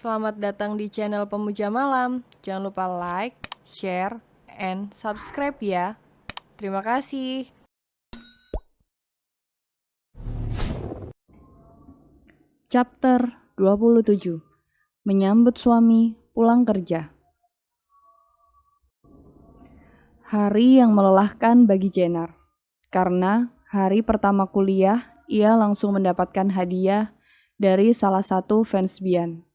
Selamat datang di channel Pemuja Malam. Jangan lupa like, share, and subscribe ya. Terima kasih. Chapter 27. Menyambut suami pulang kerja. Hari yang melelahkan bagi Jenner. Karena hari pertama kuliah, ia langsung mendapatkan hadiah dari salah satu fans Bian.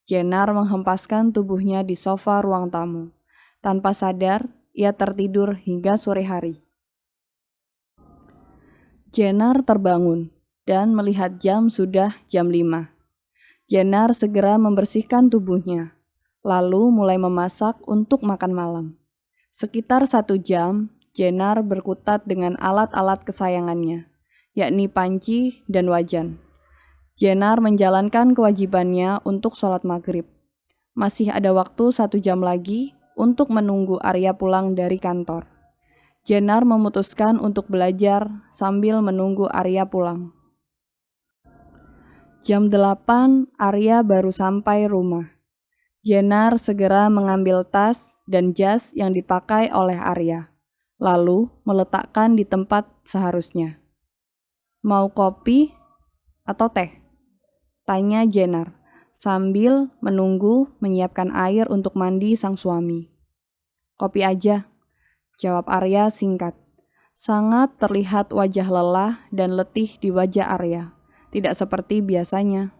Jenner menghempaskan tubuhnya di sofa ruang tamu. Tanpa sadar, ia tertidur hingga sore hari. Jenner terbangun dan melihat jam sudah jam 5. Jenner segera membersihkan tubuhnya, lalu mulai memasak untuk makan malam. Sekitar 1 jam, Jenner berkutat dengan alat-alat kesayangannya, yakni panci dan wajan. Jenner menjalankan kewajibannya untuk sholat maghrib. Masih ada waktu 1 jam lagi untuk menunggu Arya pulang dari kantor. Jenner memutuskan untuk belajar sambil menunggu Arya pulang. Jam 8, Arya baru sampai rumah. Jenner segera mengambil tas dan jas yang dipakai oleh Arya, lalu meletakkan di tempat seharusnya. "Mau kopi atau teh?" tanya Jenner, sambil menunggu menyiapkan air untuk mandi sang suami. "Kopi aja," jawab Arya singkat. Sangat terlihat wajah lelah dan letih di wajah Arya, tidak seperti biasanya.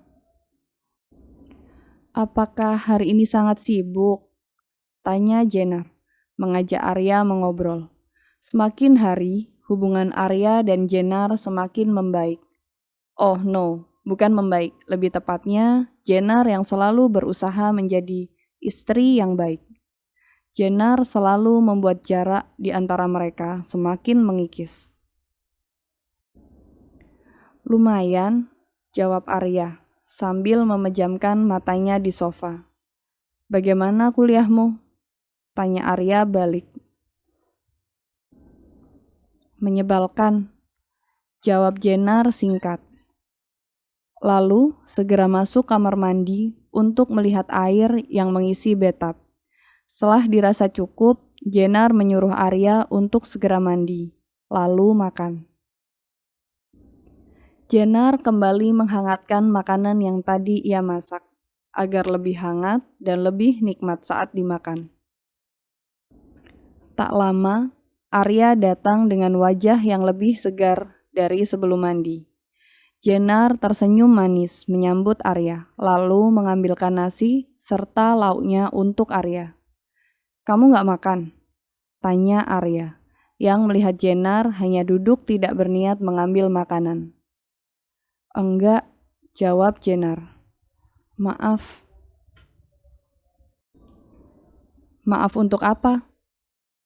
"Apakah hari ini sangat sibuk?" tanya Jenner, mengajak Arya mengobrol. Semakin hari, hubungan Arya dan Jenner semakin membaik. Oh no, bukan membaik. Lebih tepatnya, Jenner yang selalu berusaha menjadi istri yang baik. Jenner selalu membuat jarak di antara mereka semakin mengikis. "Lumayan," jawab Arya, sambil memejamkan matanya di sofa. "Bagaimana kuliahmu?" tanya Arya balik. "Menyebalkan," jawab Jenner singkat. Lalu segera masuk kamar mandi untuk melihat air yang mengisi bathtub. Setelah dirasa cukup, Jenner menyuruh Arya untuk segera mandi, lalu makan. Jenner kembali menghangatkan makanan yang tadi ia masak, agar lebih hangat dan lebih nikmat saat dimakan. Tak lama, Arya datang dengan wajah yang lebih segar dari sebelum mandi. Jenner tersenyum manis menyambut Arya, lalu mengambilkan nasi serta lauknya untuk Arya. "Kamu gak makan?" tanya Arya, yang melihat Jenner hanya duduk tidak berniat mengambil makanan. "Enggak," jawab Jenner. "Maaf." "Maaf untuk apa?"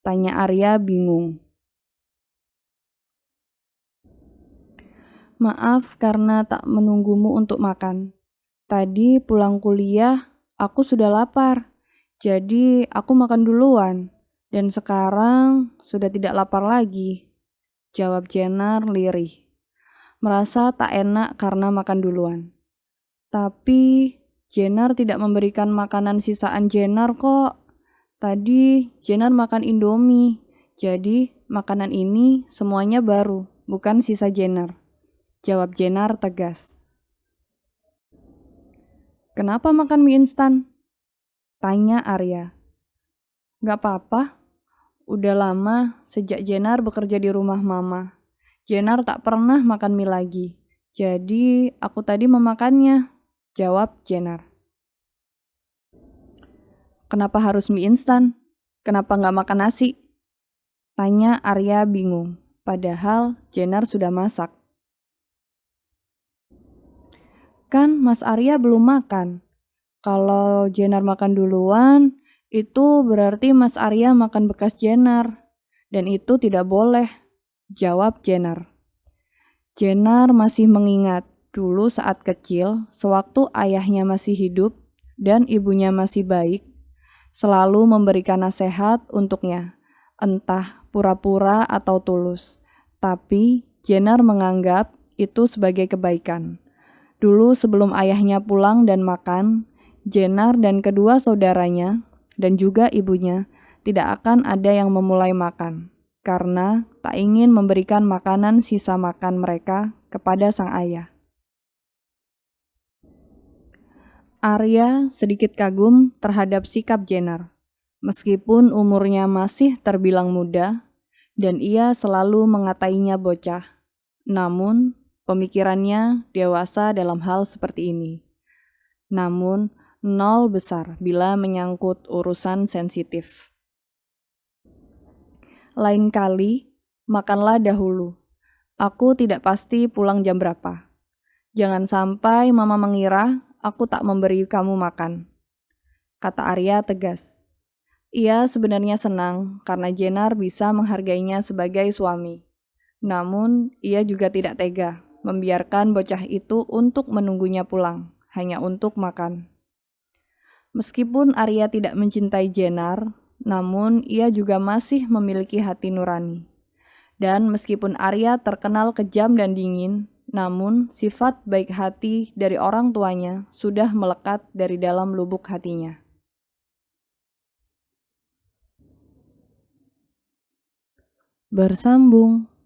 tanya Arya bingung. "Maaf karena tak menunggumu untuk makan. Tadi pulang kuliah, aku sudah lapar. Jadi aku makan duluan. Dan sekarang sudah tidak lapar lagi," jawab Jenner lirih. Merasa tak enak karena makan duluan. Tapi Jenner tidak memberikan makanan sisaan Jenner kok. Tadi Jenner makan Indomie. Jadi makanan ini semuanya baru, bukan sisa Jenner, jawab Jenner tegas. "Kenapa makan mie instan?" tanya Arya. "Gak apa-apa. Udah lama sejak Jenner bekerja di rumah mama. Jenner tak pernah makan mie lagi. Jadi aku tadi memakannya," jawab Jenner. "Kenapa harus mie instan? Kenapa gak makan nasi?" tanya Arya bingung, padahal Jenner sudah masak. "Kan Mas Arya belum makan. Kalau Jenner makan duluan, itu berarti Mas Arya makan bekas Jenner. Dan itu tidak boleh," jawab Jenner. Jenner masih mengingat dulu saat kecil, sewaktu ayahnya masih hidup dan ibunya masih baik, selalu memberikan nasihat untuknya, entah pura-pura atau tulus. Tapi Jenner menganggap itu sebagai kebaikan. Dulu sebelum ayahnya pulang dan makan, Jenar dan kedua saudaranya dan juga ibunya tidak akan ada yang memulai makan karena tak ingin memberikan makanan sisa makan mereka kepada sang ayah. Arya sedikit kagum terhadap sikap Jenar. Meskipun umurnya masih terbilang muda dan ia selalu mengatainya bocah, namun pemikirannya dewasa dalam hal seperti ini. Namun, nol besar bila menyangkut urusan sensitif. Lain kali, makanlah dahulu. Aku tidak pasti pulang jam berapa. Jangan sampai mama mengira aku tak memberi kamu makan, kata Arya tegas. Ia sebenarnya senang karena Jenar bisa menghargainya sebagai suami. Namun, ia juga tidak tega membiarkan bocah itu untuk menunggunya pulang, hanya untuk makan. Meskipun Arya tidak mencintai Jenar, namun ia juga masih memiliki hati nurani. Dan meskipun Arya terkenal kejam dan dingin, namun sifat baik hati dari orang tuanya sudah melekat dari dalam lubuk hatinya. Bersambung.